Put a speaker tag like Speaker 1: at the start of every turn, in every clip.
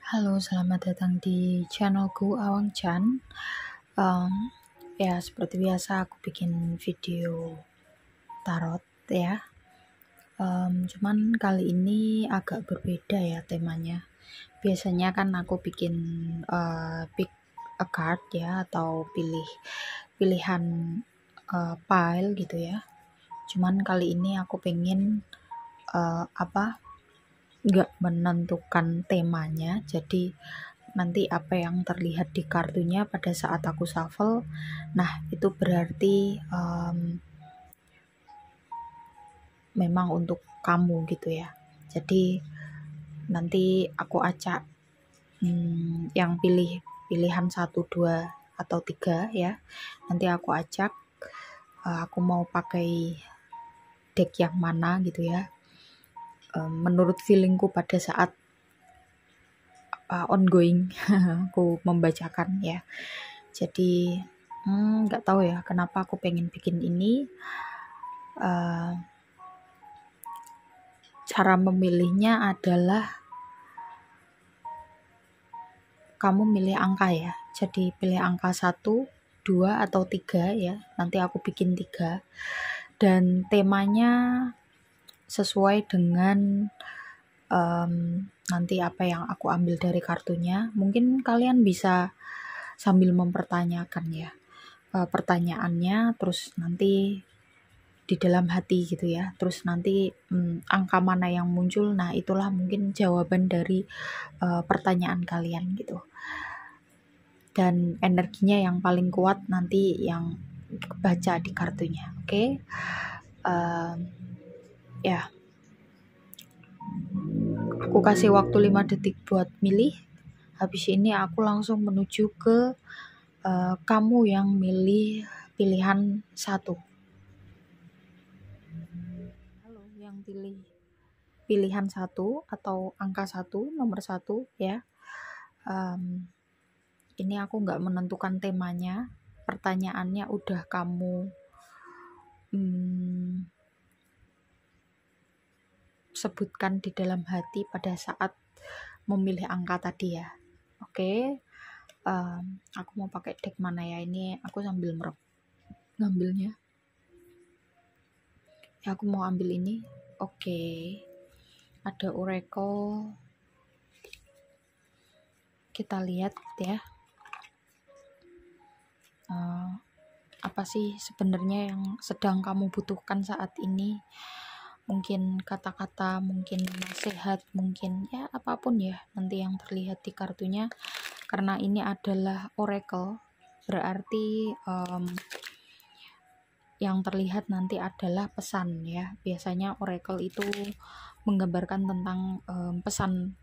Speaker 1: Halo, selamat datang di channelku Awang Chan. Em, Ya, seperti biasa aku bikin video tarot ya. Cuman kali ini agak berbeda ya temanya. Biasanya kan aku bikin pick a card ya, atau pilihan pile gitu ya. Cuman kali ini aku pengen nggak menentukan temanya, jadi nanti apa yang terlihat di kartunya pada saat aku shuffle, nah itu berarti memang untuk kamu gitu ya. Jadi nanti aku acak yang pilihan 1, 2, atau 3 ya. Nanti aku acak aku mau pakai deck yang mana gitu ya. Menurut feelingku pada saat ongoing aku membacakan ya. Jadi nggak tahu ya kenapa aku pengen bikin ini. Cara memilihnya adalah kamu milih angka ya. Jadi pilih angka 1, 2, atau 3 ya. Nanti aku bikin 3. Dan temanya sesuai dengan nanti apa yang aku ambil dari kartunya. Mungkin kalian bisa sambil mempertanyakan ya pertanyaannya, terus nanti di dalam hati gitu ya. Terus nanti angka mana yang muncul, nah itulah mungkin jawaban dari pertanyaan kalian gitu. Dan energinya yang paling kuat nanti yang baca di kartunya. Oke. Ya. Aku kasih waktu 5 detik buat milih. Habis ini aku langsung menuju ke kamu yang milih pilihan 1. Halo, yang pilih pilihan 1 atau angka 1, nomor 1 ya. Ini aku nggak menentukan temanya. Pertanyaannya udah kamu sebutkan di dalam hati pada saat memilih angka tadi ya. Oke. Aku mau pakai deck mana ya, ini aku sambil ngambilnya ya. Aku mau ambil ini. Oke. Ada Oracle, kita lihat ya. Apa sih sebenarnya yang sedang kamu butuhkan saat ini? Mungkin kata-kata, mungkin nasihat, mungkin ya apapun ya nanti yang terlihat di kartunya. Karena ini adalah Oracle, berarti yang terlihat nanti adalah pesan ya. Biasanya Oracle itu menggambarkan tentang pesan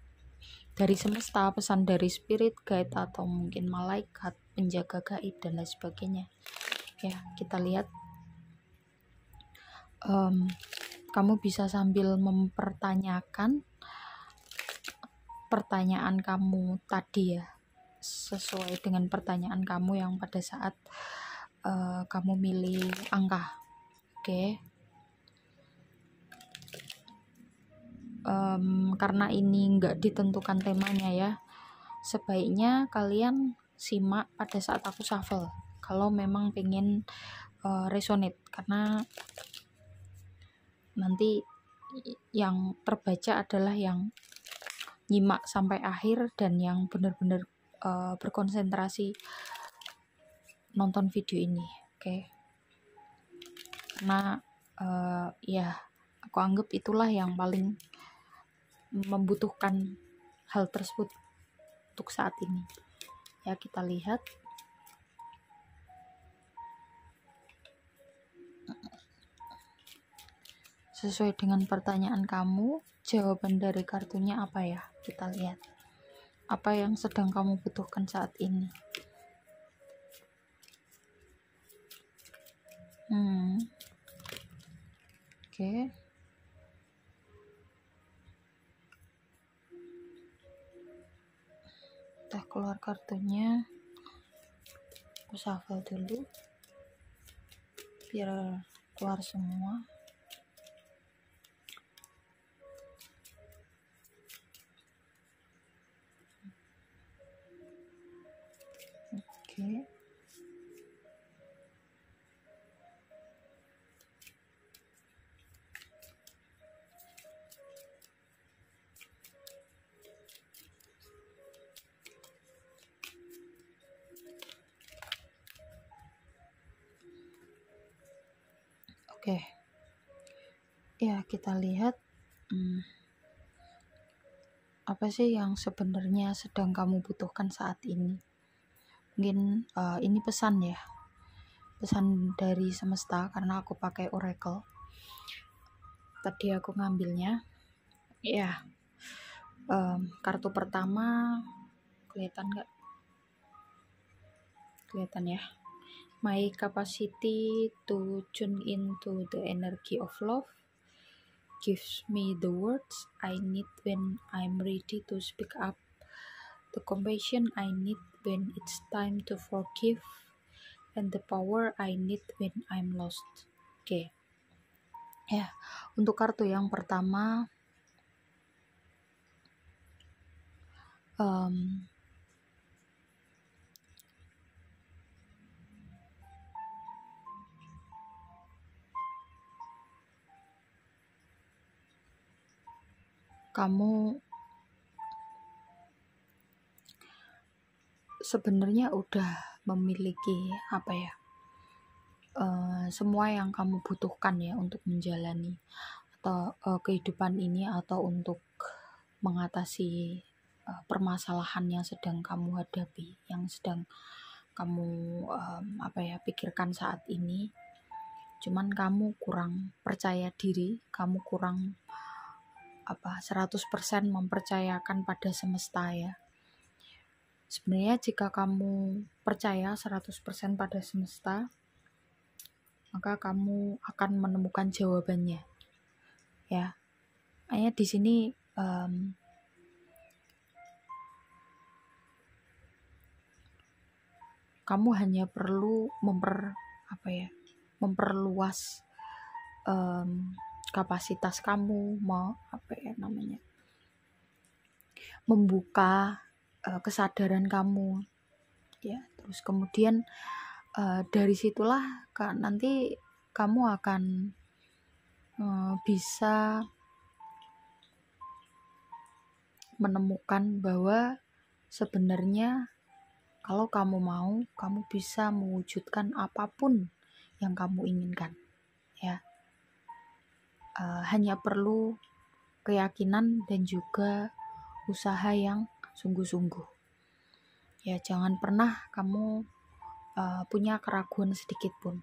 Speaker 1: dari semesta, pesan dari spirit guide, atau mungkin malaikat, penjaga gaib, dan lain sebagainya ya. Kita lihat. Kamu bisa sambil mempertanyakan pertanyaan kamu tadi ya, sesuai dengan pertanyaan kamu yang pada saat kamu milih angka. Oke. Karena ini nggak ditentukan temanya ya, sebaiknya kalian simak pada saat aku shuffle kalau memang pengen resonate, karena nanti yang terbaca adalah yang nyimak sampai akhir dan yang benar-benar berkonsentrasi nonton video ini. Oke. Karena ya aku anggap itulah yang paling membutuhkan hal tersebut untuk saat ini ya. Kita lihat. Sesuai dengan pertanyaan kamu, jawaban dari kartunya apa ya? Kita lihat. Apa yang sedang kamu butuhkan saat ini? Oke. Udah keluar kartunya. Aku shuffle dulu biar keluar semua. Oke. Oke. Ya, kita lihat apa sih yang sebenarnya sedang kamu butuhkan saat ini. Mungkin ini pesan ya. Pesan dari semesta karena aku pakai oracle. Tadi aku ngambilnya. Ya. Kartu pertama kelihatan nggak? Kelihatan ya. My capacity to tune into the energy of love gives me the words I need when I'm ready to speak up, the compassion I need when it's time to forgive, and the power I need when I'm lost. Oke. Ya, untuk kartu yang pertama, kamu sebenarnya udah memiliki apa ya, semua yang kamu butuhkan ya untuk menjalani atau kehidupan ini, atau untuk mengatasi permasalahan yang sedang kamu hadapi, yang sedang kamu pikirkan saat ini. Cuman kamu kurang percaya diri, kamu kurang 100% mempercayakan pada semesta ya. Sebenarnya jika kamu percaya 100% pada semesta, maka kamu akan menemukan jawabannya. Ya. Hanya di sini kamu hanya perlu memperluas kapasitas kamu, membuka kesadaran kamu ya. Terus kemudian dari situlah nanti kamu akan bisa menemukan bahwa sebenarnya kalau kamu mau, kamu bisa mewujudkan apapun yang kamu inginkan ya. Hanya perlu keyakinan dan juga usaha yang sungguh-sungguh ya. Jangan pernah kamu punya keraguan sedikit pun.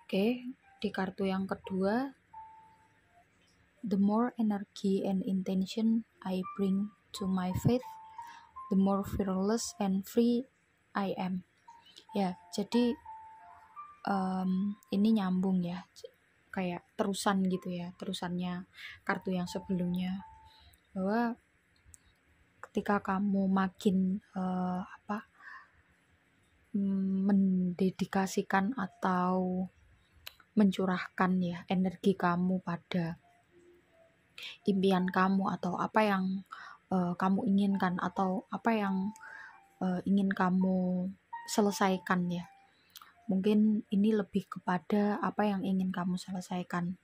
Speaker 1: Oke, di kartu yang kedua, the more energy and intention I bring to my faith, the more fearless and free I am. Ya, jadi ini nyambung ya, kayak terusan gitu ya, terusannya kartu yang sebelumnya, bahwa ketika kamu makin mendedikasikan atau mencurahkan ya energi kamu pada impian kamu, atau apa yang kamu inginkan, atau apa yang ingin kamu selesaikan ya. Mungkin ini lebih kepada apa yang ingin kamu selesaikan.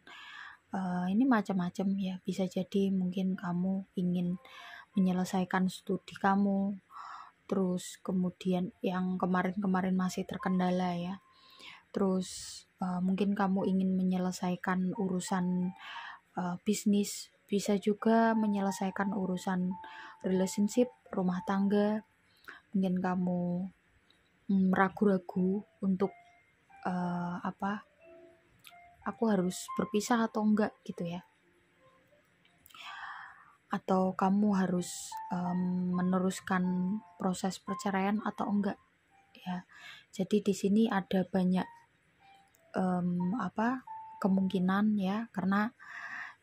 Speaker 1: Ini macam-macam ya. Bisa jadi mungkin kamu ingin menyelesaikan studi kamu, terus kemudian yang kemarin-kemarin masih terkendala ya. Terus mungkin kamu ingin menyelesaikan urusan bisnis, bisa juga menyelesaikan urusan relationship, rumah tangga. Mungkin kamu ragu-ragu untuk aku harus berpisah atau enggak gitu ya, atau kamu harus meneruskan proses perceraian atau enggak ya. Jadi di sini ada banyak kemungkinan ya, karena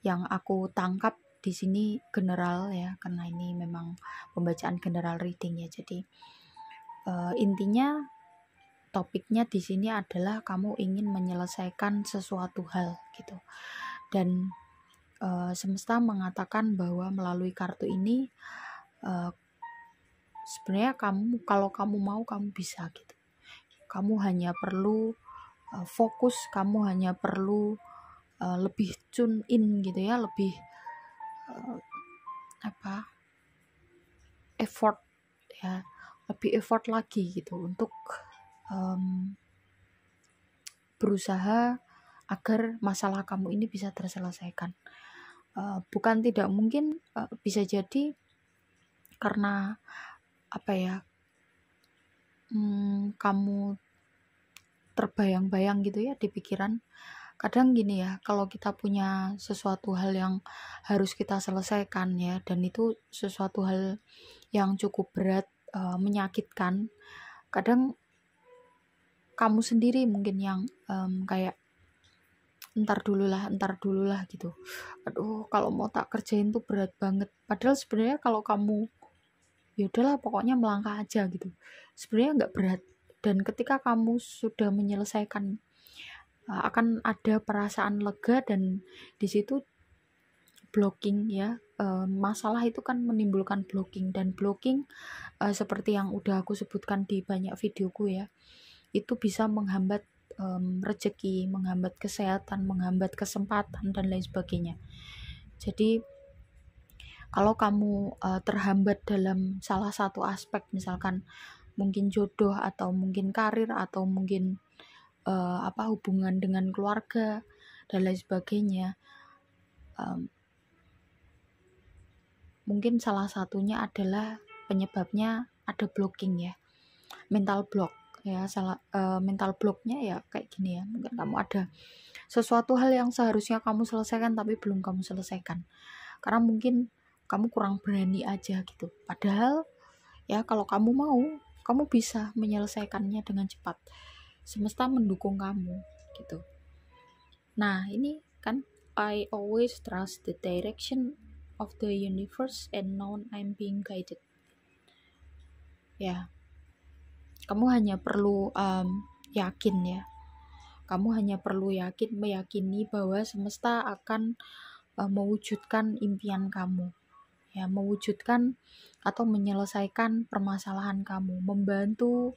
Speaker 1: yang aku tangkap di sini general ya, karena ini memang pembacaan general reading ya. Jadi intinya topiknya di sini adalah kamu ingin menyelesaikan sesuatu hal gitu, dan semesta mengatakan bahwa melalui kartu ini sebenarnya kalau kamu mau, kamu bisa gitu. Kamu hanya perlu fokus, kamu hanya perlu lebih tune in gitu ya, lebih effort ya, lebih effort lagi gitu untuk berusaha agar masalah kamu ini bisa terselesaikan. Bukan tidak mungkin, bisa jadi karena kamu terbayang-bayang gitu ya di pikiran. Kadang gini ya, kalau kita punya sesuatu hal yang harus kita selesaikan ya, dan itu sesuatu hal yang cukup berat, menyakitkan, kadang kamu sendiri mungkin yang kayak entar dulu lah gitu. Aduh, kalau mau tak kerjain tuh berat banget. Padahal sebenarnya kalau kamu ya udahlah pokoknya melangkah aja gitu, sebenarnya nggak berat. Dan ketika kamu sudah menyelesaikan, akan ada perasaan lega, dan di situ blocking ya, masalah itu kan menimbulkan blocking, dan blocking seperti yang udah aku sebutkan di banyak videoku ya, itu bisa menghambat rezeki, menghambat kesehatan, menghambat kesempatan dan lain sebagainya. Jadi kalau kamu terhambat dalam salah satu aspek, misalkan mungkin jodoh atau mungkin karir atau mungkin hubungan dengan keluarga dan lain sebagainya, mungkin salah satunya adalah penyebabnya ada blocking ya, mental block ya. Mental blocknya ya kayak gini ya, mungkin kamu ada sesuatu hal yang seharusnya kamu selesaikan tapi belum kamu selesaikan karena mungkin kamu kurang berani aja gitu. Padahal ya kalau kamu mau, kamu bisa menyelesaikannya dengan cepat. Semesta mendukung kamu gitu. Nah, ini kan I always trust the direction of the universe and know I'm being guided. Ya, kamu hanya perlu yakin ya. Kamu hanya perlu meyakini bahwa semesta akan mewujudkan impian kamu. Ya, mewujudkan atau menyelesaikan permasalahan kamu, membantu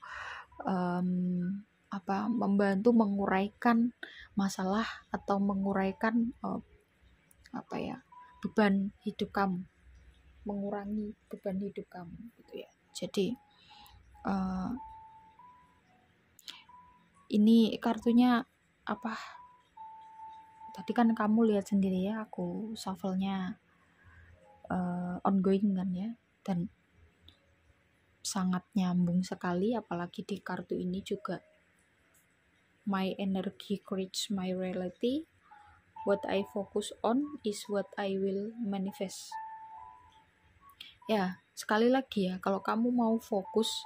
Speaker 1: menguraikan masalah atau menguraikan beban hidup kamu, mengurangi beban hidup kamu gitu ya. Jadi ini kartunya tadi kan kamu lihat sendiri ya, aku shuffle-nya ongoing kan ya, dan sangat nyambung sekali. Apalagi di kartu ini juga my energy creates my reality, what I focus on is what I will manifest. Ya, sekali lagi ya, kalau kamu mau fokus,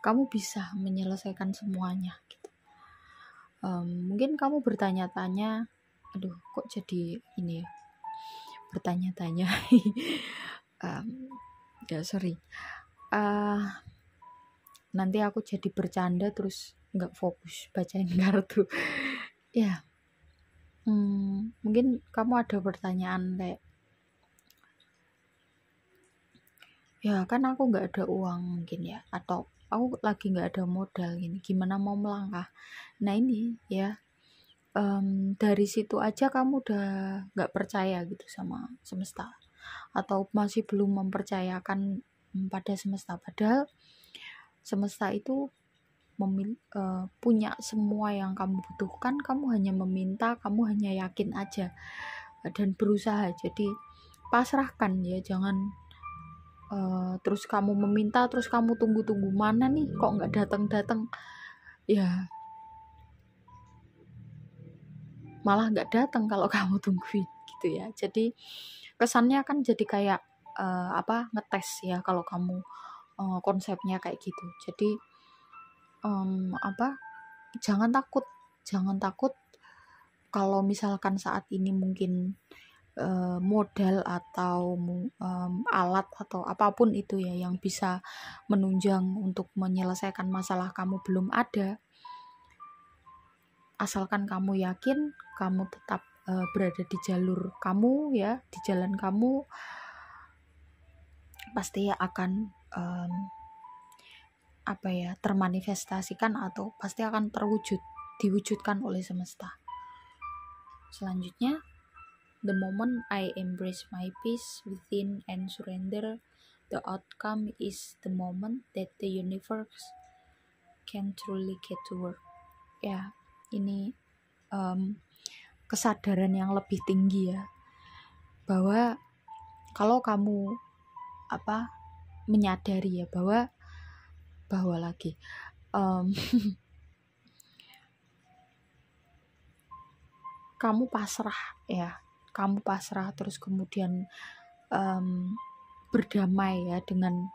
Speaker 1: kamu bisa menyelesaikan semuanya gitu. Mungkin kamu bertanya-tanya, aduh kok jadi ini ya, bertanya-tanya. Sorry. Nanti aku jadi bercanda terus nggak fokus bacain kartu. Ya, mungkin kamu ada pertanyaan kayak, ya kan aku nggak ada uang mungkin ya, atau aku lagi nggak ada modal gini, gimana mau melangkah. Nah ini ya, dari situ aja kamu udah nggak percaya gitu sama semesta, atau masih belum mempercayakan pada semesta. Padahal semesta itu punya semua yang kamu butuhkan. Kamu hanya meminta, kamu hanya yakin aja dan berusaha. Jadi pasrahkan ya, jangan terus kamu meminta, terus kamu tunggu-tunggu, mana nih kok nggak datang-datang ya, malah nggak datang kalau kamu tungguin gitu ya. Jadi kesannya kan jadi kayak ngetes ya kalau kamu konsepnya kayak gitu. Jadi jangan takut kalau misalkan saat ini mungkin modal atau alat atau apapun itu ya yang bisa menunjang untuk menyelesaikan masalah kamu belum ada. Asalkan kamu yakin, kamu tetap berada di jalur kamu ya, di jalan kamu, pasti akan termanifestasikan atau pasti akan diwujudkan oleh semesta. Selanjutnya, the moment I embrace my peace within and surrender, the outcome is the moment that the universe can truly get to work. Ya, ini kesadaran yang lebih tinggi ya, bahwa kalau kamu menyadari ya bahwa lagi kamu pasrah terus kemudian berdamai ya dengan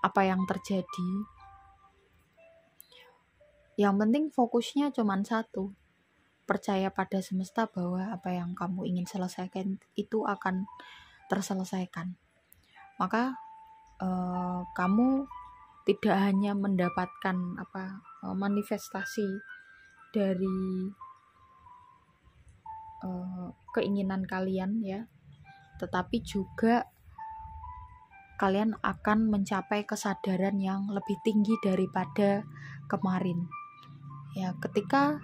Speaker 1: apa yang terjadi. Yang penting fokusnya cuma satu, percaya pada semesta bahwa apa yang kamu ingin selesaikan itu akan terselesaikan. Maka kamu tidak hanya mendapatkan manifestasi dari keinginan kalian ya, tetapi juga kalian akan mencapai kesadaran yang lebih tinggi daripada kemarin ya. Ketika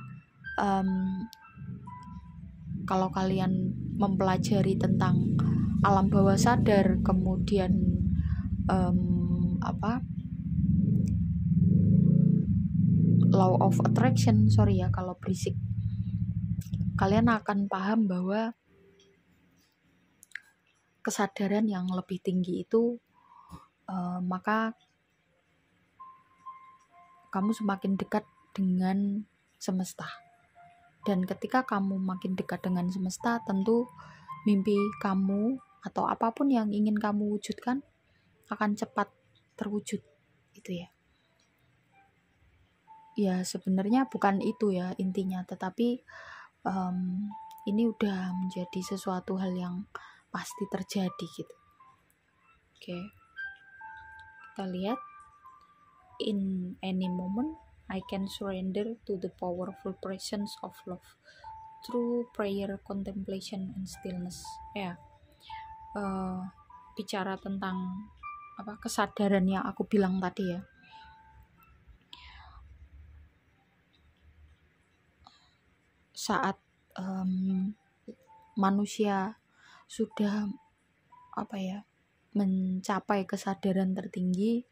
Speaker 1: kalau kalian mempelajari tentang alam bawah sadar, kemudian law of attraction, kalau berisik, kalian akan paham bahwa kesadaran yang lebih tinggi itu maka kamu semakin dekat dengan semesta. Dan ketika kamu makin dekat dengan semesta, tentu mimpi kamu atau apapun yang ingin kamu wujudkan akan cepat terwujud, gitu ya. Ya sebenarnya bukan itu ya intinya, tetapi ini udah menjadi sesuatu hal yang pasti terjadi gitu. Oke. Kita lihat, in any moment I can surrender to the powerful presence of love through prayer, contemplation, and stillness. Ya, bicara tentang kesadaran yang aku bilang tadi ya. Saat manusia sudah mencapai kesadaran tertinggi,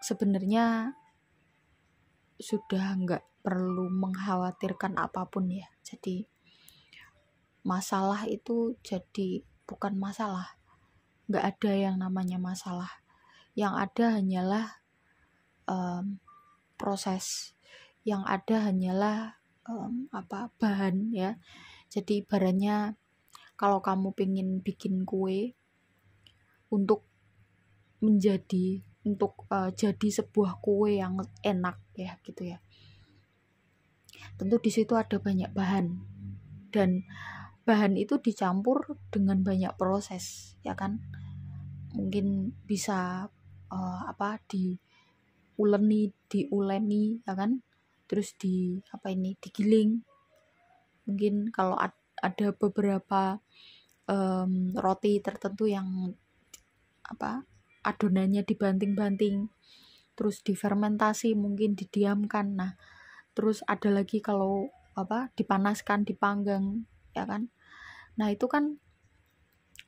Speaker 1: sebenarnya sudah nggak perlu mengkhawatirkan apapun ya. Jadi masalah itu jadi bukan masalah, nggak ada yang namanya masalah. Yang ada hanyalah proses, yang ada hanyalah bahan ya. Jadi ibaratnya kalau kamu pengen bikin kue untuk jadi sebuah kue yang enak ya gitu ya, tentu di situ ada banyak bahan, dan bahan itu dicampur dengan banyak proses ya kan. Mungkin bisa diuleni ya kan, terus digiling. Mungkin kalau ada beberapa roti tertentu yang adonannya dibanting-banting, terus difermentasi, mungkin didiamkan. Nah, terus ada lagi kalau dipanaskan, dipanggang ya kan. Nah, itu kan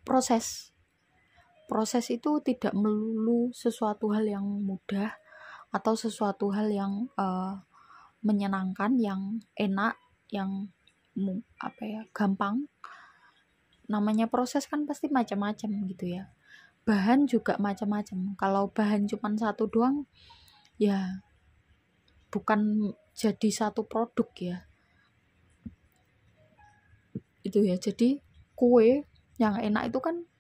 Speaker 1: proses itu tidak melulu sesuatu hal yang mudah atau sesuatu hal yang menyenangkan, yang enak, yang gampang. Namanya proses kan pasti macam-macam gitu ya. Bahan juga macam-macam. Kalau bahan cuma satu doang ya bukan jadi satu produk ya. Itu ya. Jadi kue yang enak itu kan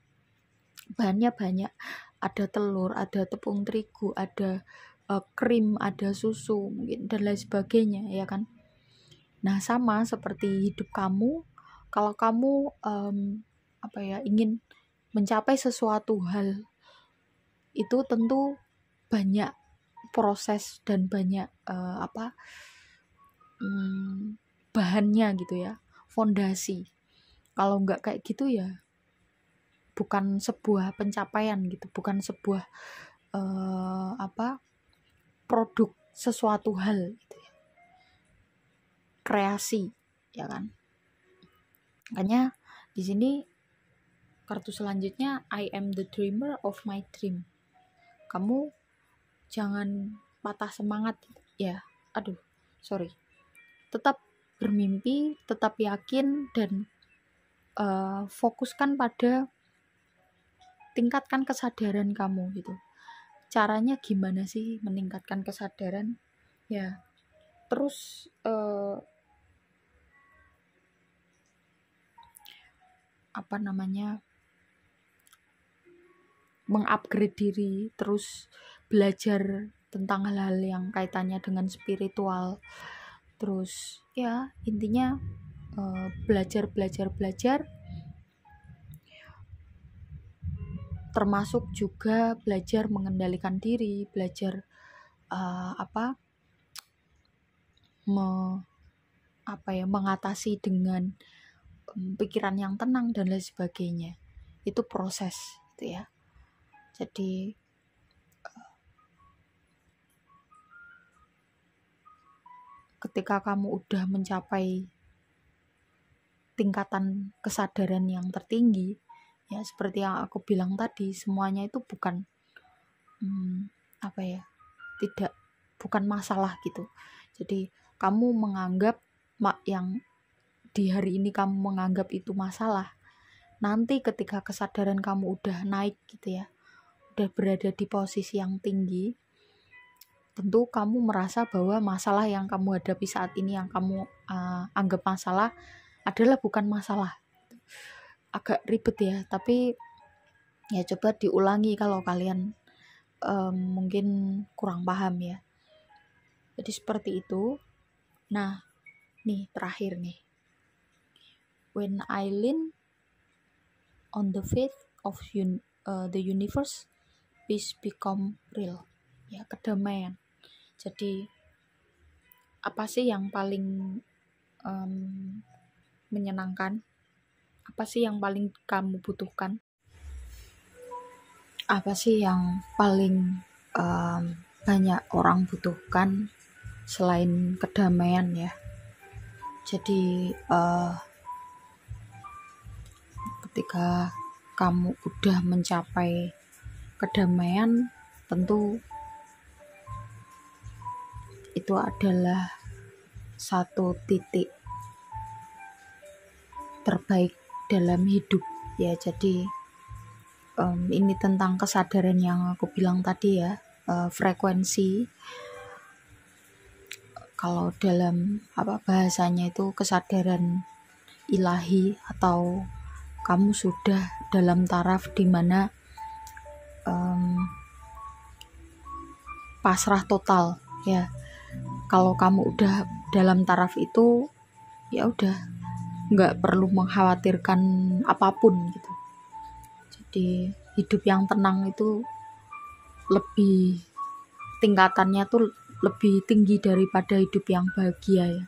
Speaker 1: bahannya banyak. Ada telur, ada tepung terigu, ada krim, ada susu mungkin dan lain sebagainya ya kan. Nah, sama seperti hidup kamu, kalau kamu ingin mencapai sesuatu hal, itu tentu banyak proses dan banyak bahannya gitu ya, fondasi. Kalau nggak kayak gitu ya bukan sebuah pencapaian gitu, bukan sebuah produk sesuatu hal gitu ya. Kreasi, ya kan? Makanya di sini kartu selanjutnya I am the dreamer of my dream. Kamu jangan patah semangat ya. Tetap bermimpi, tetap yakin, dan fokuskan pada tingkatkan kesadaran kamu gitu. Caranya gimana sih meningkatkan kesadaran? Ya, terus mengupgrade diri, terus belajar tentang hal-hal yang kaitannya dengan spiritual. Terus ya intinya belajar, termasuk juga belajar mengendalikan diri, belajar mengatasi dengan pikiran yang tenang dan lain sebagainya. Itu proses gitu ya. Jadi ketika kamu udah mencapai tingkatan kesadaran yang tertinggi, ya seperti yang aku bilang tadi, semuanya itu bukan bukan masalah gitu. Jadi kamu menganggap yang di hari ini kamu menganggap itu masalah, nanti ketika kesadaran kamu udah naik gitu ya, udah berada di posisi yang tinggi, tentu kamu merasa bahwa masalah yang kamu hadapi saat ini, yang kamu anggap masalah, adalah bukan masalah. Agak ribet ya, tapi ya coba diulangi kalau kalian mungkin kurang paham ya. Jadi seperti itu. Nah, nih terakhir nih. When I lean on the faith of the universe, peace become real. Ya, kedamaian. Jadi apa sih yang paling menyenangkan? Apa sih yang paling kamu butuhkan? Apa sih yang paling banyak orang butuhkan selain kedamaian ya? Jadi ketika kamu udah mencapai kedamaian, tentu itu adalah satu titik terbaik dalam hidup ya. Jadi ini tentang kesadaran yang aku bilang tadi ya, frekuensi. Kalau dalam bahasanya itu kesadaran ilahi, atau kamu sudah dalam taraf dimana pasrah total ya. Kalau kamu udah dalam taraf itu, ya udah nggak perlu mengkhawatirkan apapun gitu. Jadi hidup yang tenang itu lebih, tingkatannya tuh lebih tinggi daripada hidup yang bahagia ya.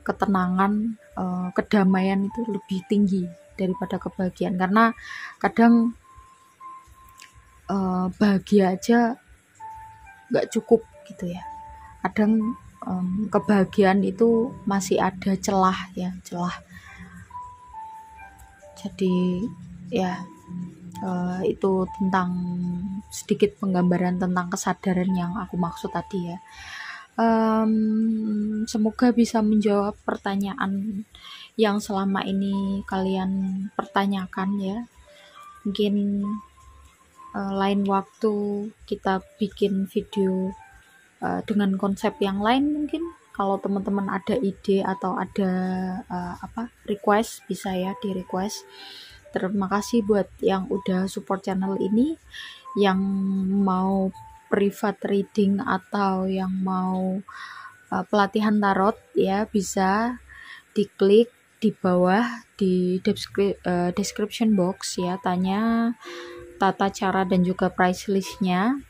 Speaker 1: Ketenangan, kedamaian itu lebih tinggi daripada kebahagiaan, karena kadang bahagia aja nggak cukup gitu ya. Kadang kebahagiaan itu masih ada celah. Jadi ya itu tentang sedikit penggambaran tentang kesadaran yang aku maksud tadi ya. Semoga bisa menjawab pertanyaan yang selama ini kalian pertanyakan ya. Mungkin lain waktu kita bikin video dengan konsep yang lain. Mungkin kalau teman-teman ada ide atau ada request, bisa ya di request. Terima kasih buat yang udah support channel ini. Yang mau private reading atau yang mau pelatihan tarot ya, bisa diklik di bawah di description box ya, tanya tata cara dan juga price listnya.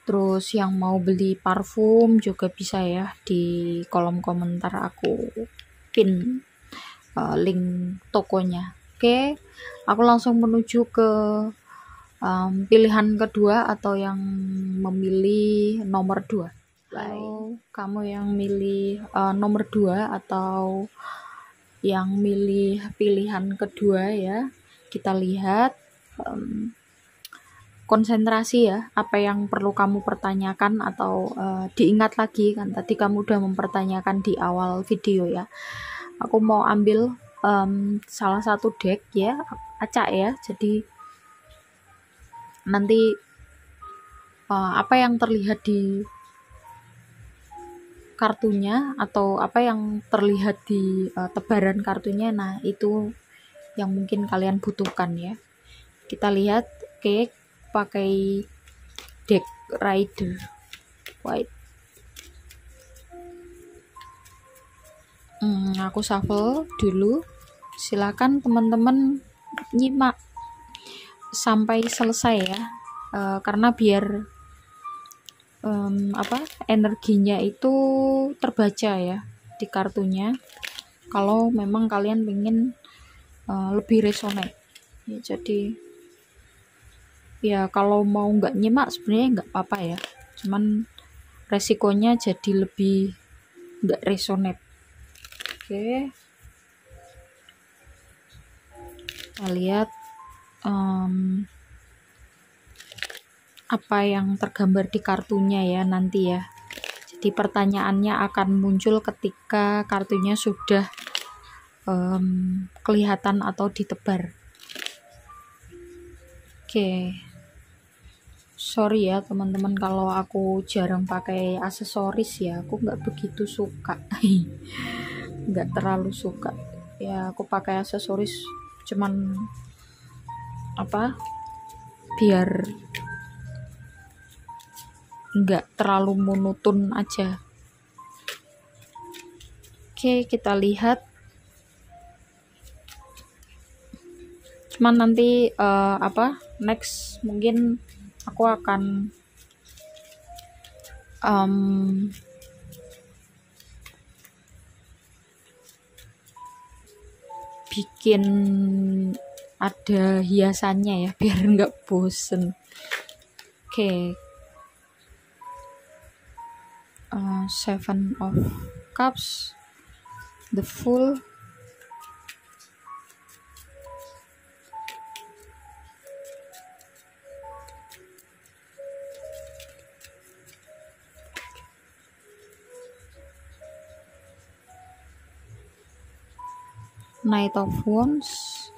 Speaker 1: Terus yang mau beli parfum juga bisa ya, di kolom komentar aku pin link tokonya. Oke, aku langsung menuju ke pilihan kedua atau yang memilih nomor 2? Kalau kamu yang milih nomor 2 atau yang milih pilihan kedua ya, kita lihat konsentrasi ya, apa yang perlu kamu pertanyakan atau diingat lagi kan tadi kamu udah mempertanyakan di awal video ya. Aku mau ambil salah satu deck ya, acak ya, jadi nanti apa yang terlihat di kartunya atau apa yang terlihat di tebaran kartunya, nah itu yang mungkin kalian butuhkan ya. Kita lihat, oke, pakai deck Rider White. Aku shuffle dulu, silakan teman-teman nyimak sampai selesai ya, karena biar energinya itu terbaca ya di kartunya, kalau memang kalian pengen lebih resonate ya. Jadi ya kalau mau nggak nyimak sebenarnya nggak apa-apa ya, cuman resikonya jadi lebih nggak resonate. Oke, kita lihat apa yang tergambar di kartunya ya nanti ya. Jadi pertanyaannya akan muncul ketika kartunya sudah kelihatan atau ditebar. Oke, sorry ya teman-teman kalau aku jarang pakai aksesoris ya, aku nggak begitu suka. Nggak terlalu suka ya aku pakai aksesoris, cuman biar nggak terlalu monoton aja. Oke, kita lihat. Cuman nanti next mungkin aku akan bikin ada hiasannya ya biar nggak bosen. Oke. Seven of Cups, the Fool, Knight of Wands,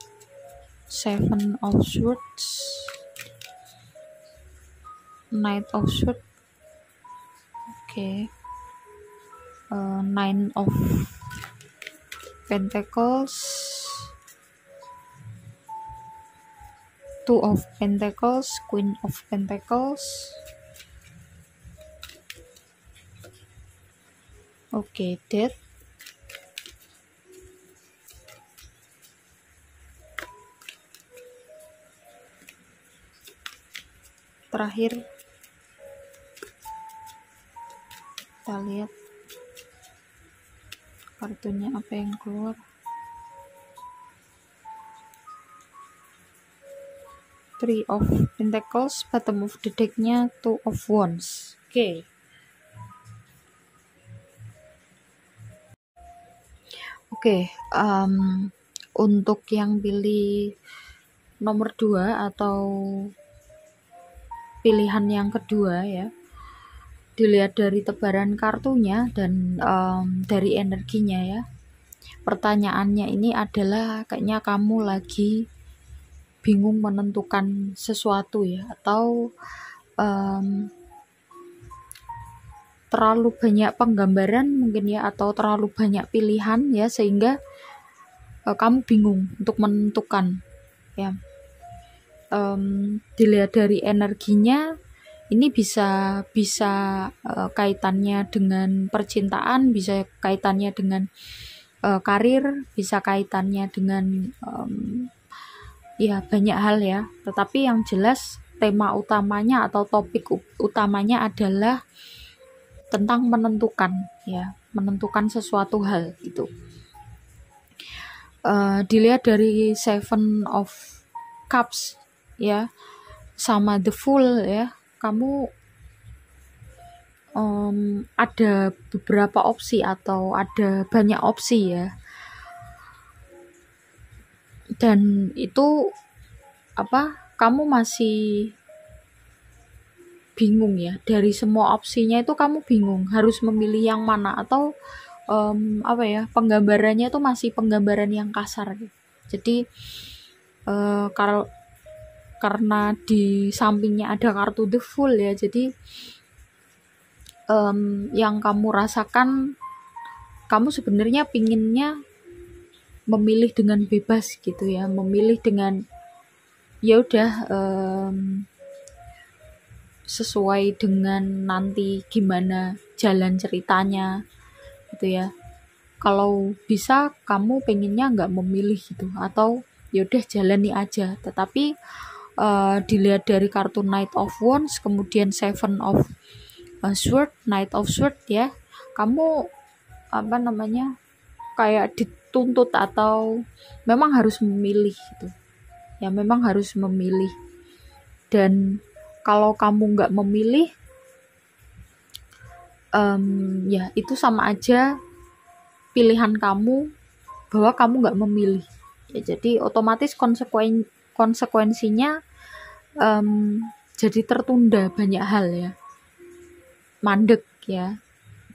Speaker 1: Seven of Swords, Knight of Swords, Nine of Pentacles, Two of Pentacles, Queen of Pentacles. Death. Terakhir kita lihat kartunya apa yang keluar. Three of Pentacles, bottom of the decknya Two of Wands. Untuk yang pilih nomor 2 atau pilihan yang kedua ya, dilihat dari tebaran kartunya dan dari energinya ya. Pertanyaannya ini adalah kayaknya kamu lagi bingung menentukan sesuatu ya, atau terlalu banyak penggambaran mungkin ya, atau terlalu banyak pilihan ya, sehingga kamu bingung untuk menentukan ya. Dilihat dari energinya ini bisa kaitannya dengan percintaan, bisa kaitannya dengan karir, bisa kaitannya dengan ya banyak hal ya. Tetapi yang jelas tema utamanya atau topik utamanya adalah tentang menentukan ya, menentukan sesuatu hal itu. Dilihat dari Seven of Cups ya, sama The Fool ya, kamu ada beberapa opsi atau ada banyak opsi ya, dan itu kamu masih bingung ya, dari semua opsinya itu kamu bingung harus memilih yang mana, atau penggambarannya itu masih penggambaran yang kasar gitu. Jadi karena di sampingnya ada kartu The Fool ya, jadi yang kamu rasakan, kamu sebenarnya pinginnya memilih dengan bebas gitu ya, memilih dengan ya udah sesuai dengan nanti gimana jalan ceritanya gitu ya. Kalau bisa kamu pengennya nggak memilih gitu, atau ya udah jalani aja. Tetapi dilihat dari kartu Knight of Wands, kemudian Seven of Sword, Knight of Sword ya, kamu kayak dituntut atau memang harus memilih gitu ya, memang harus memilih. Dan kalau kamu nggak memilih, ya itu sama aja pilihan kamu bahwa kamu nggak memilih ya. Jadi otomatis konsekuensinya jadi tertunda banyak hal ya, mandek ya.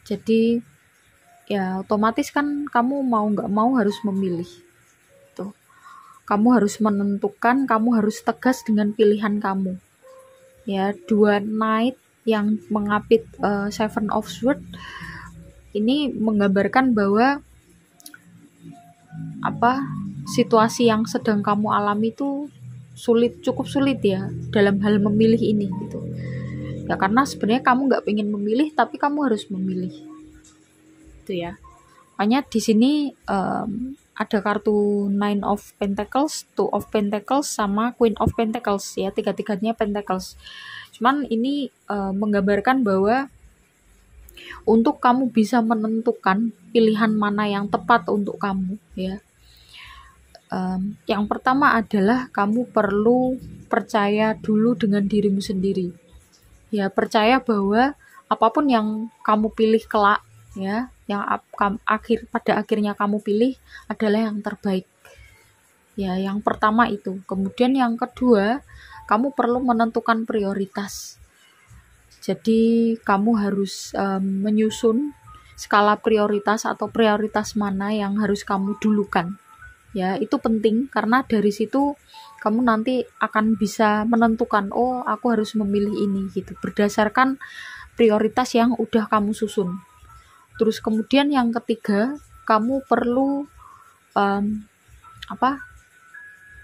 Speaker 1: Jadi ya otomatis kan kamu mau nggak mau harus memilih tuh, kamu harus menentukan, kamu harus tegas dengan pilihan kamu ya. Dua Knight yang mengapit Seven of Swords ini menggambarkan bahwa situasi yang sedang kamu alami itu cukup sulit ya dalam hal memilih ini gitu ya, karena sebenarnya kamu nggak pengen memilih tapi kamu harus memilih itu ya. Makanya di sini ada kartu Nine of Pentacles, Two of Pentacles, sama Queen of Pentacles ya, tiga-tiganya Pentacles. Cuman ini menggambarkan bahwa untuk kamu bisa menentukan pilihan mana yang tepat untuk kamu ya, yang pertama adalah kamu perlu percaya dulu dengan dirimu sendiri ya. Percaya bahwa apapun yang kamu pilih kelak ya, yang pada akhirnya kamu pilih adalah yang terbaik ya. Yang pertama itu. Kemudian yang kedua, kamu perlu menentukan prioritas. Jadi kamu harus menyusun skala prioritas atau prioritas mana yang harus kamu dulukan ya. Itu penting karena dari situ kamu nanti akan bisa menentukan, oh aku harus memilih ini gitu, berdasarkan prioritas yang udah kamu susun. Terus kemudian yang ketiga, kamu perlu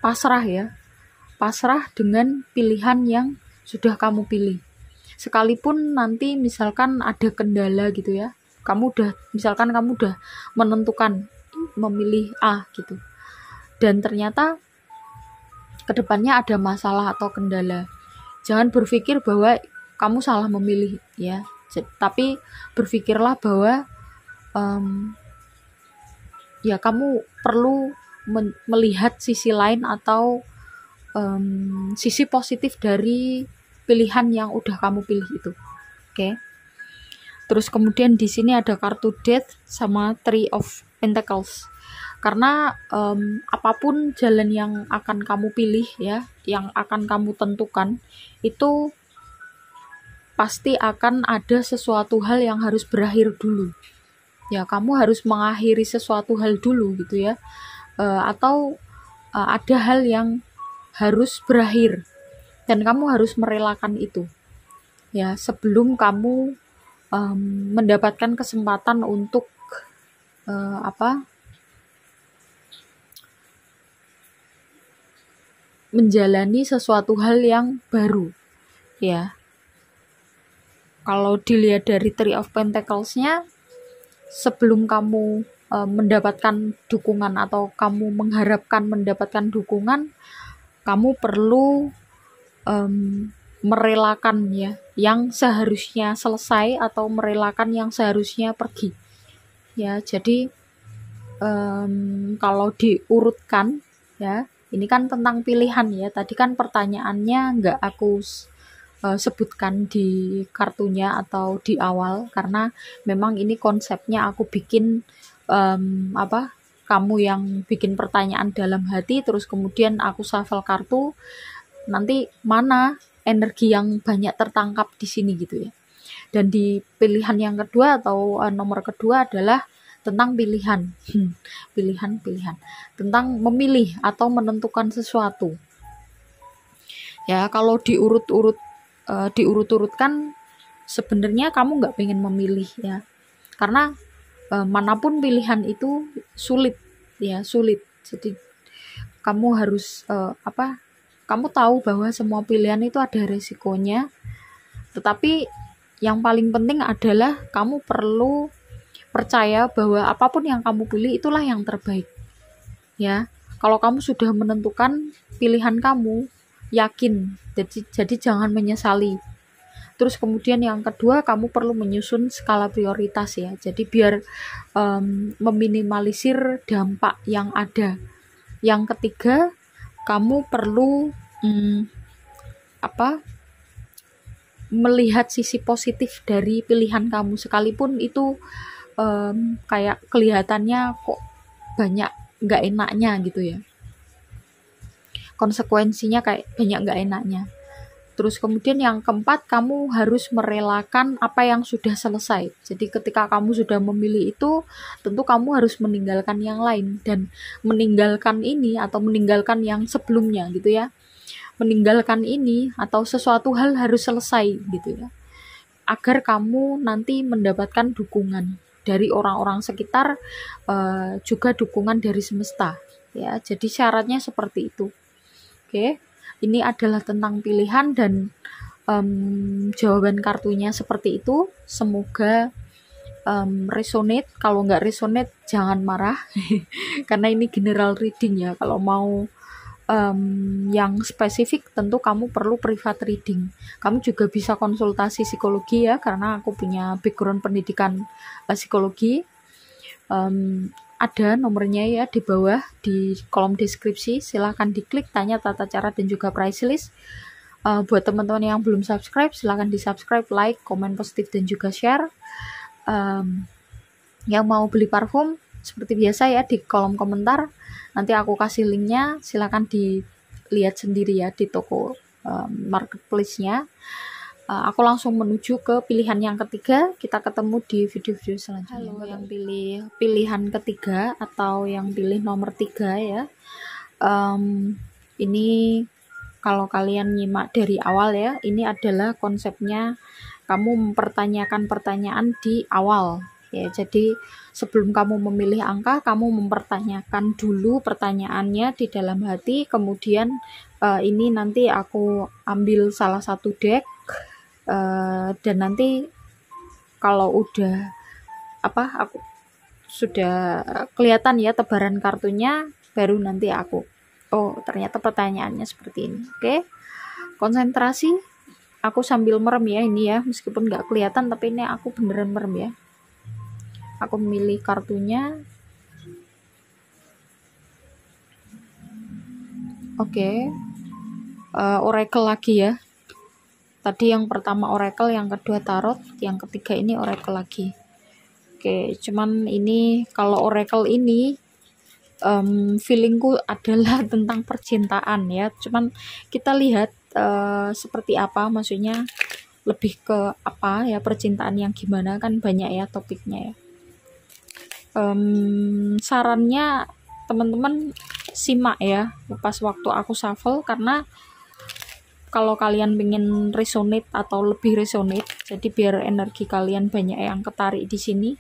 Speaker 1: pasrah ya, pasrah dengan pilihan yang sudah kamu pilih. Sekalipun nanti misalkan ada kendala gitu ya, kamu udah menentukan memilih A gitu, dan ternyata kedepannya ada masalah atau kendala, jangan berpikir bahwa kamu salah memilih ya, tapi berpikirlah bahwa ya kamu perlu melihat sisi lain atau sisi positif dari pilihan yang udah kamu pilih itu. Oke. Terus kemudian di sini ada kartu Death sama Three of Pentacles. Karena apapun jalan yang akan kamu pilih ya, yang akan kamu tentukan, itu pasti akan ada sesuatu hal yang harus berakhir dulu. Ya, kamu harus mengakhiri sesuatu hal dulu gitu ya. Atau ada hal yang harus berakhir dan kamu harus merelakan itu. Ya, sebelum kamu mendapatkan kesempatan untuk menjalani sesuatu hal yang baru ya. Kalau dilihat dari Three of Pentacles-nya, sebelum kamu mendapatkan dukungan atau kamu mengharapkan mendapatkan dukungan, kamu perlu merelakan ya yang seharusnya selesai atau merelakan yang seharusnya pergi ya. Jadi kalau diurutkan ya, Ini kan tentang pilihan ya. Tadi kan pertanyaannya nggak aku sebutkan di kartunya atau di awal, karena memang ini konsepnya aku bikin kamu yang bikin pertanyaan dalam hati, terus kemudian aku shuffle kartu, nanti mana energi yang banyak tertangkap di sini gitu ya. Dan di pilihan yang kedua atau nomor kedua adalah tentang pilihan. Pilihan tentang memilih atau menentukan sesuatu. Ya, kalau diurut-urutkan sebenarnya kamu nggak pengen memilih ya, karena manapun pilihan itu sulit ya, sulit. Jadi kamu harus kamu tahu bahwa semua pilihan itu ada resikonya, tetapi yang paling penting adalah kamu perlu percaya bahwa apapun yang kamu pilih itulah yang terbaik ya. Kalau kamu sudah menentukan pilihan kamu, yakin, jadi jangan menyesali. Terus kemudian yang kedua, kamu perlu menyusun skala prioritas ya. Jadi biar meminimalisir dampak yang ada. Yang ketiga, kamu perlu melihat sisi positif dari pilihan kamu, sekalipun itu kayak kelihatannya kok banyak nggak enaknya gitu ya. Konsekuensinya kayak banyak nggak enaknya. Terus kemudian yang keempat, kamu harus merelakan apa yang sudah selesai. Jadi ketika kamu sudah memilih itu, tentu kamu harus meninggalkan yang lain, dan meninggalkan ini atau meninggalkan yang sebelumnya gitu ya. Meninggalkan ini atau sesuatu hal harus selesai gitu ya, agar kamu nanti mendapatkan dukungan dari orang-orang sekitar, juga dukungan dari semesta ya. Jadi syaratnya seperti itu. Oke, ini adalah tentang pilihan dan jawaban kartunya seperti itu. Semoga resonate. Kalau nggak resonate jangan marah karena ini general reading ya. Kalau mau yang spesifik tentu kamu perlu private reading. Kamu juga bisa konsultasi psikologi ya, karena aku punya background pendidikan psikologi. Ada nomornya ya di bawah di kolom deskripsi, silahkan diklik, tanya tata cara dan juga price list. Buat teman-teman yang belum subscribe, silahkan di subscribe, like, komen positif dan juga share. Yang mau beli parfum seperti biasa ya, di kolom komentar nanti aku kasih linknya, silahkan dilihat sendiri ya di toko marketplace-nya. Aku langsung menuju ke pilihan yang ketiga. Kita ketemu di video-video selanjutnya. Halo yang pilih pilihan ketiga atau yang pilih nomor 3 ya. Ini kalau kalian nyimak dari awal ya, ini adalah konsepnya kamu mempertanyakan pertanyaan di awal ya. Jadi sebelum kamu memilih angka, kamu mempertanyakan dulu pertanyaannya di dalam hati. Kemudian ini nanti aku ambil salah satu deck, dan nanti kalau udah aku sudah kelihatan ya tebaran kartunya, baru nanti aku ternyata pertanyaannya seperti ini. Oke, konsentrasi. Aku sambil merem ya ini ya, meskipun nggak kelihatan tapi ini aku beneran merem ya. Aku memilih kartunya. Oke, oracle lagi ya. Tadi yang pertama oracle, yang kedua tarot, yang ketiga ini oracle lagi. Oke, cuman ini kalau oracle ini feelingku adalah tentang percintaan ya. Cuman kita lihat seperti apa, maksudnya lebih ke apa ya, percintaan yang gimana, kan banyak ya topiknya ya. Sarannya teman-teman simak ya pas waktu aku shuffle, karena kalau kalian pengen resonate atau lebih resonate, jadi biar energi kalian banyak yang ketarik di sini,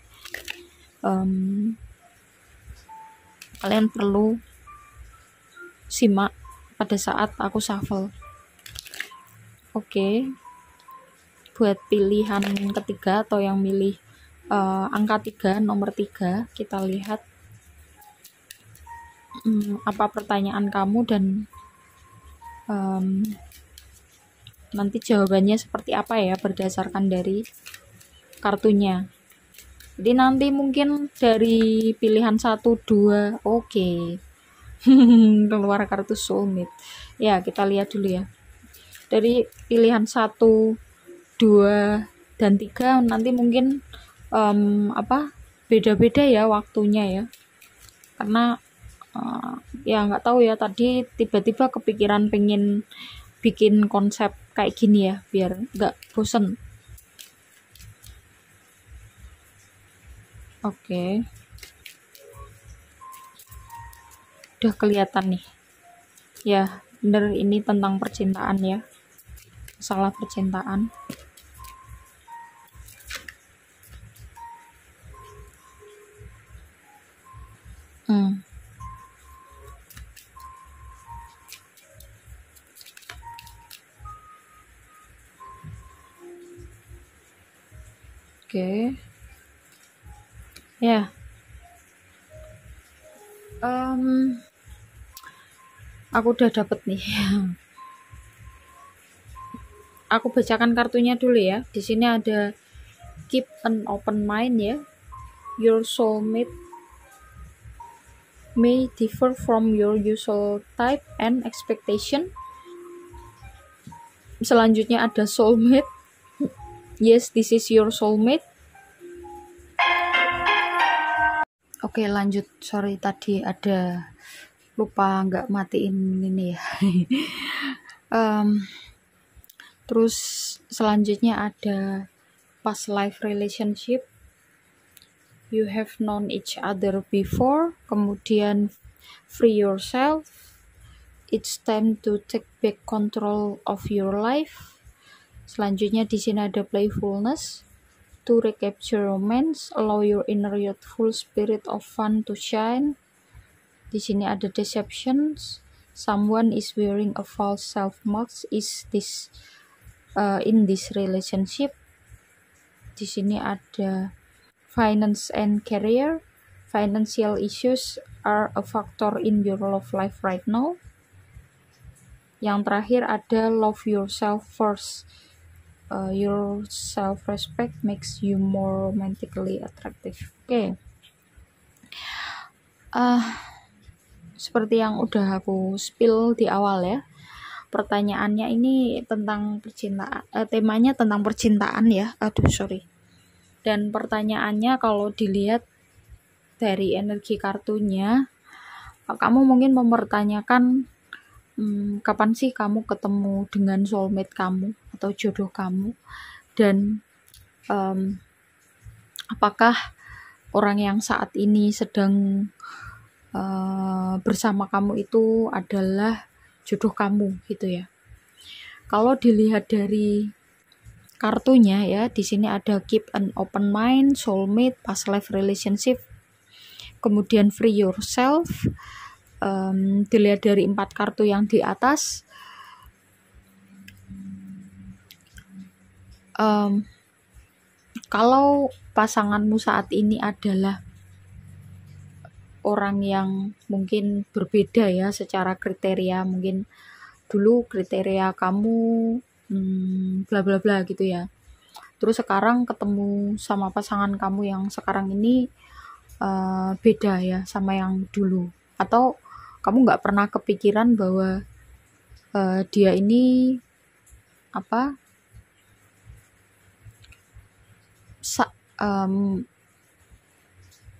Speaker 1: kalian perlu simak pada saat aku shuffle. Oke, buat pilihan ketiga atau yang milih angka 3, nomor 3, kita lihat apa pertanyaan kamu dan nanti jawabannya seperti apa ya berdasarkan dari kartunya. Jadi nanti mungkin dari pilihan 1, 2, oke. Keluar kartu soulmate. Ya, kita lihat dulu ya. Dari pilihan 1, 2, dan 3 nanti mungkin beda-beda ya waktunya ya. Karena ya nggak tahu ya, tadi tiba-tiba kepikiran pengen bikin konsep kayak gini ya biar nggak bosen. Oke. Udah kelihatan nih. Ya, bener, ini tentang percintaan ya. Masalah percintaan. Oke. Ya. Aku udah dapet nih. Aku bacakan kartunya dulu ya. Di sini ada keep an open mind ya. Your soulmate may differ from your usual type and expectation. Selanjutnya ada soulmate. Yes, this is your soulmate. Oke, lanjut. Sorry, tadi ada lupa nggak matiin ini ya. Terus selanjutnya ada past life relationship. You have known each other before. Kemudian free yourself. It's time to take back control of your life. Selanjutnya di sini ada playfulness. To recapture romance, allow your inner youthful spirit of fun to shine. Di sini ada deceptions. Someone is wearing a false self-mask. Is this in this relationship? Di sini ada finance and career. Financial issues are a factor in your love life right now. Yang terakhir ada love yourself first. Your self-respect makes you more romantically attractive. Oke. Seperti yang udah aku spill di awal ya. Pertanyaannya ini tentang percintaan. Temanya tentang percintaan ya. Dan pertanyaannya kalau dilihat dari energi kartunya, kamu mungkin mempertanyakan kapan sih kamu ketemu dengan soulmate kamu atau jodoh kamu, dan apakah orang yang saat ini sedang bersama kamu itu adalah jodoh kamu gitu ya. Kalau dilihat dari kartunya ya, di sini ada keep an open mind, soulmate, past life relationship, kemudian free yourself. Dilihat dari 4 kartu yang di atas, kalau pasanganmu saat ini adalah orang yang mungkin berbeda ya secara kriteria, mungkin dulu kriteria kamu bla bla bla gitu ya, terus sekarang ketemu sama pasangan kamu yang sekarang ini beda ya sama yang dulu, atau kamu nggak pernah kepikiran bahwa dia ini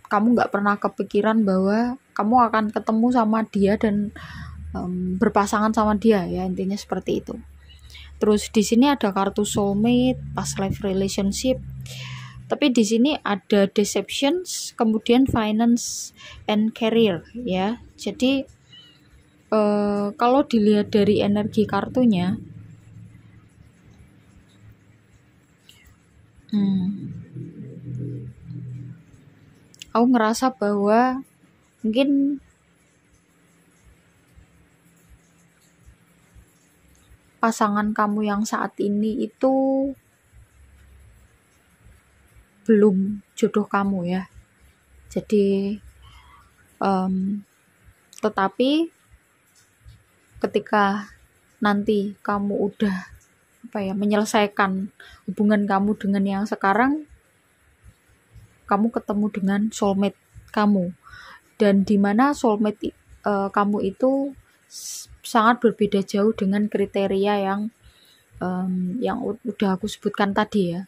Speaker 1: kamu nggak pernah kepikiran bahwa kamu akan ketemu sama dia dan berpasangan sama dia ya, intinya seperti itu. Terus di sini ada kartu soulmate, past life relationship, tapi di sini ada deceptions, kemudian finance and career ya. Jadi kalau dilihat dari energi kartunya, aku ngerasa bahwa mungkin pasangan kamu yang saat ini itu belum jodoh kamu ya. Jadi tetapi ketika nanti kamu udah menyelesaikan hubungan kamu dengan yang sekarang, kamu ketemu dengan soulmate kamu, dan dimana soulmate kamu itu sangat berbeda jauh dengan kriteria yang udah aku sebutkan tadi ya.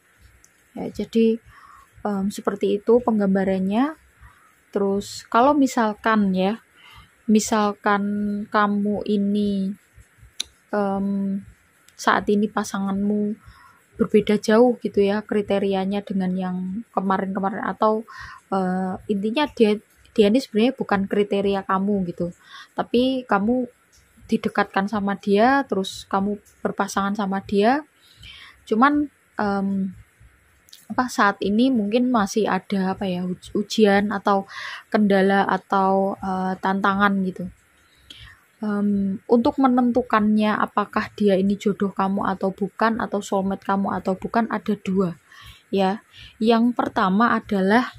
Speaker 1: Jadi seperti itu penggambarannya. Terus kalau misalkan kamu ini saat ini pasanganmu berbeda jauh gitu ya kriterianya dengan yang kemarin-kemarin, atau intinya dia ini sebenarnya bukan kriteria kamu gitu, tapi kamu didekatkan sama dia, terus kamu berpasangan sama dia, cuman saat ini mungkin masih ada ujian atau kendala atau tantangan gitu. Untuk menentukannya apakah dia ini jodoh kamu atau bukan, atau soulmate kamu atau bukan, ada dua ya. Yang pertama adalah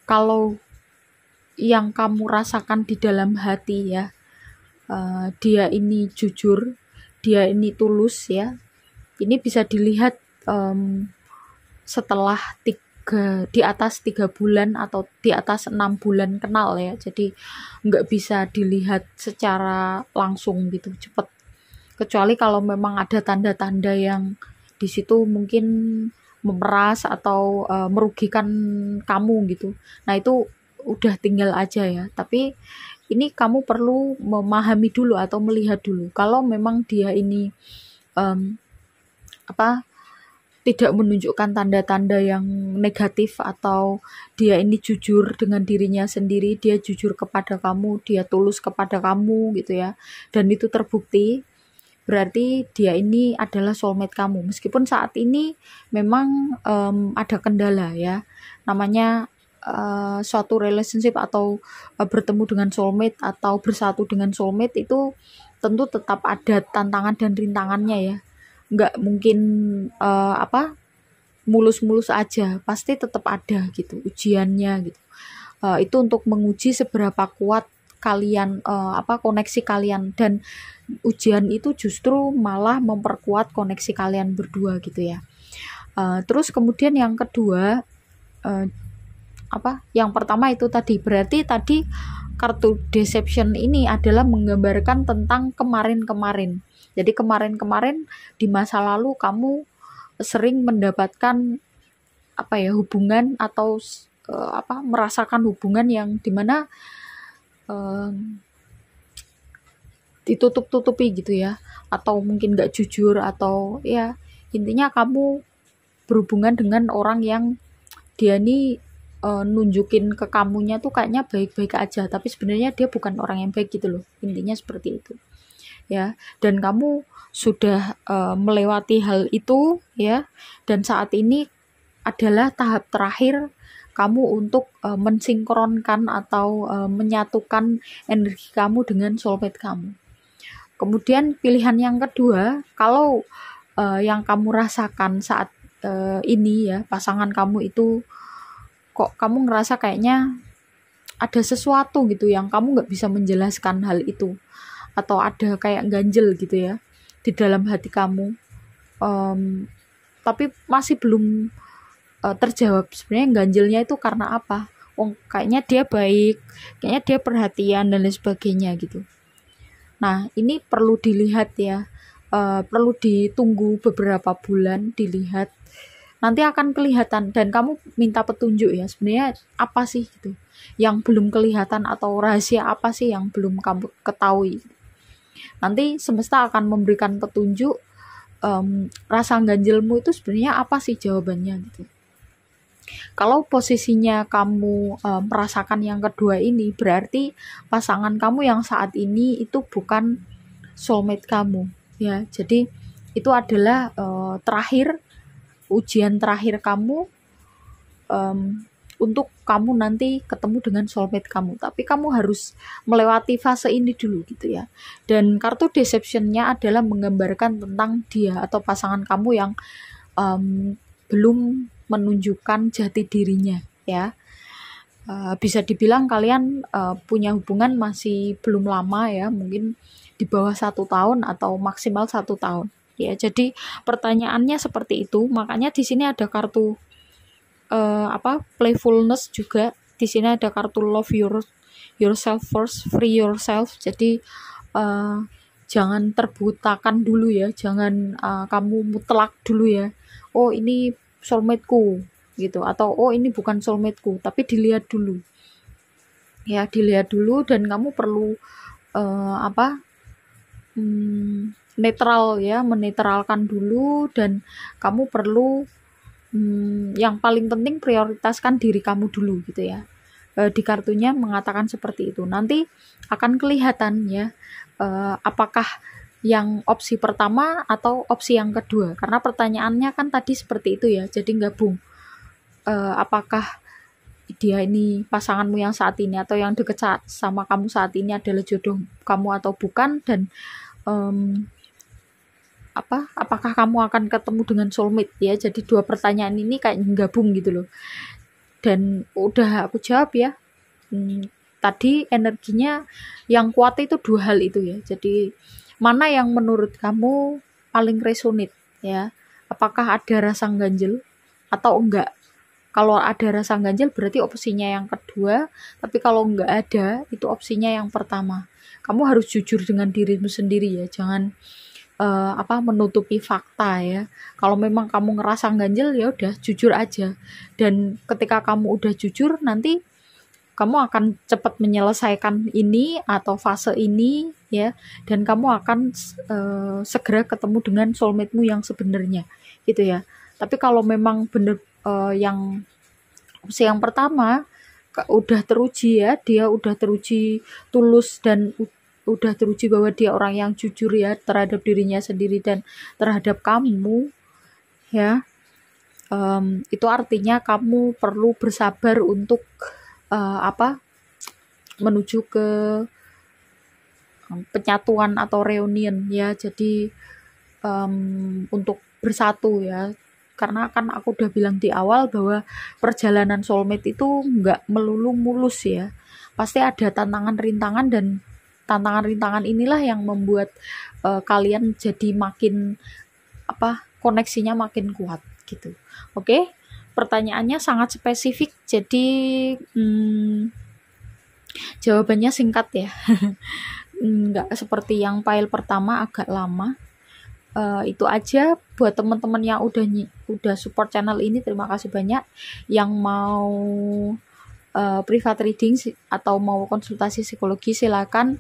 Speaker 1: kalau yang kamu rasakan di dalam hati ya, dia ini jujur, dia ini tulus ya, ini bisa dilihat setelah di atas 3 bulan atau di atas 6 bulan kenal ya. Jadi nggak bisa dilihat secara langsung gitu cepet, kecuali kalau memang ada tanda-tanda yang di situ mungkin memeras atau merugikan kamu gitu. Nah itu udah tinggal aja ya. Tapi ini kamu perlu memahami dulu atau melihat dulu kalau memang dia ini tidak menunjukkan tanda-tanda yang negatif, atau dia ini jujur dengan dirinya sendiri, dia jujur kepada kamu, dia tulus kepada kamu gitu ya, dan itu terbukti, berarti dia ini adalah soulmate kamu. Meskipun saat ini memang ada kendala ya, namanya suatu relationship atau bertemu dengan soulmate atau bersatu dengan soulmate itu tentu tetap ada tantangan dan rintangannya ya. Nggak mungkin mulus-mulus aja, pasti tetap ada gitu ujiannya gitu. Itu untuk menguji seberapa kuat kalian koneksi kalian, dan ujian itu justru malah memperkuat koneksi kalian berdua gitu ya. Terus kemudian yang kedua, yang pertama itu tadi, berarti tadi kartu deception ini adalah menggambarkan tentang kemarin-kemarin. Jadi kemarin-kemarin di masa lalu kamu sering mendapatkan hubungan atau merasakan hubungan yang dimana ditutup-tutupi gitu ya, atau mungkin gak jujur, atau ya intinya kamu berhubungan dengan orang yang dia nih nunjukin ke kamunya tuh kayaknya baik-baik aja, tapi sebenarnya dia bukan orang yang baik gitu loh, intinya seperti itu ya. Dan kamu sudah melewati hal itu ya, dan saat ini adalah tahap terakhir kamu untuk mensinkronkan atau menyatukan energi kamu dengan soulmate kamu. Kemudian pilihan yang kedua, kalau yang kamu rasakan saat ini ya, pasangan kamu itu kok kamu ngerasa kayaknya ada sesuatu gitu yang kamu nggak bisa menjelaskan hal itu, atau ada kayak ganjel gitu ya di dalam hati kamu, tapi masih belum terjawab sebenarnya ganjelnya itu karena apa. Kayaknya dia baik, kayaknya dia perhatian dan lain sebagainya gitu. Nah ini perlu dilihat ya, perlu ditunggu beberapa bulan, dilihat, nanti akan kelihatan, dan kamu minta petunjuk ya, sebenarnya apa sih gitu yang belum kelihatan, atau rahasia apa sih yang belum kamu ketahui. Nanti semesta akan memberikan petunjuk, rasa ganjelmu itu sebenarnya apa sih jawabannya gitu. Kalau posisinya kamu merasakan yang kedua ini, berarti pasangan kamu yang saat ini itu bukan soulmate kamu ya. Jadi itu adalah ujian terakhir kamu untuk kamu nanti ketemu dengan soulmate kamu, tapi kamu harus melewati fase ini dulu gitu ya. Dan kartu deceptionnya adalah menggambarkan tentang dia atau pasangan kamu yang belum menunjukkan jati dirinya ya. Bisa dibilang kalian punya hubungan masih belum lama ya, mungkin di bawah 1 tahun atau maksimal 1 tahun ya. Jadi pertanyaannya seperti itu, makanya di sini ada kartu playfulness juga. Di sini ada kartu love yourself first, free yourself. Jadi jangan terbutakan dulu ya, jangan kamu mutlak dulu ya, oh ini soulmateku gitu, atau oh ini bukan soulmateku, tapi dilihat dulu ya, dilihat dulu. Dan kamu perlu netral ya, menetralkan dulu. Dan kamu perlu yang paling penting prioritaskan diri kamu dulu gitu ya. Di kartunya mengatakan seperti itu. Nanti akan kelihatan ya, apakah yang opsi pertama atau opsi yang kedua, karena pertanyaannya kan tadi seperti itu ya, jadi gabung. Apakah dia ini pasanganmu yang saat ini, atau yang deket sama kamu saat ini adalah jodoh kamu atau bukan. Dan apakah kamu akan ketemu dengan soulmate ya. Jadi dua pertanyaan ini kayak gabung gitu loh. Dan udah aku jawab ya, tadi energinya yang kuat itu dua hal itu ya. Jadi mana yang menurut kamu paling resonate ya, apakah ada rasa ganjel atau enggak. Kalau ada rasa ganjil berarti opsinya yang kedua, tapi kalau enggak ada itu opsinya yang pertama. Kamu harus jujur dengan dirimu sendiri ya, jangan menutupi fakta ya. Kalau memang kamu ngerasa ganjil ya udah jujur aja. Dan ketika kamu udah jujur, nanti kamu akan cepat menyelesaikan ini atau fase ini ya, dan kamu akan segera ketemu dengan soulmate-mu yang sebenarnya gitu ya. Tapi kalau memang bener yang opsi yang pertama udah teruji ya, dia udah teruji tulus dan udah teruji bahwa dia orang yang jujur ya terhadap dirinya sendiri dan terhadap kamu ya, itu artinya kamu perlu bersabar untuk menuju ke penyatuan atau reunion ya. Jadi untuk bersatu ya, karena kan aku udah bilang di awal bahwa perjalanan soulmate itu nggak melulu mulus ya, pasti ada tantangan-rintangan, dan tantangan-rintangan inilah yang membuat kalian jadi makin koneksinya makin kuat gitu. Oke, pertanyaannya sangat spesifik, jadi jawabannya singkat ya. Nggak seperti yang file pertama agak lama. Itu aja buat teman-teman yang udah support channel ini, terima kasih banyak. Yang mau private reading atau mau konsultasi psikologi, silakan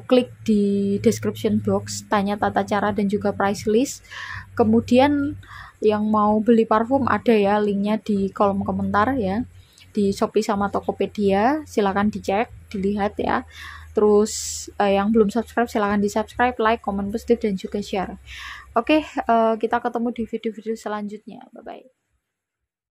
Speaker 1: klik di description box, tanya tata cara dan juga price list. Kemudian yang mau beli parfum ada ya linknya di kolom komentar ya, di Shopee sama Tokopedia, silakan dicek, dilihat ya. Terus yang belum subscribe silakan di subscribe, like, komen positif dan juga share. Oke, kita ketemu di video-video selanjutnya. Bye bye.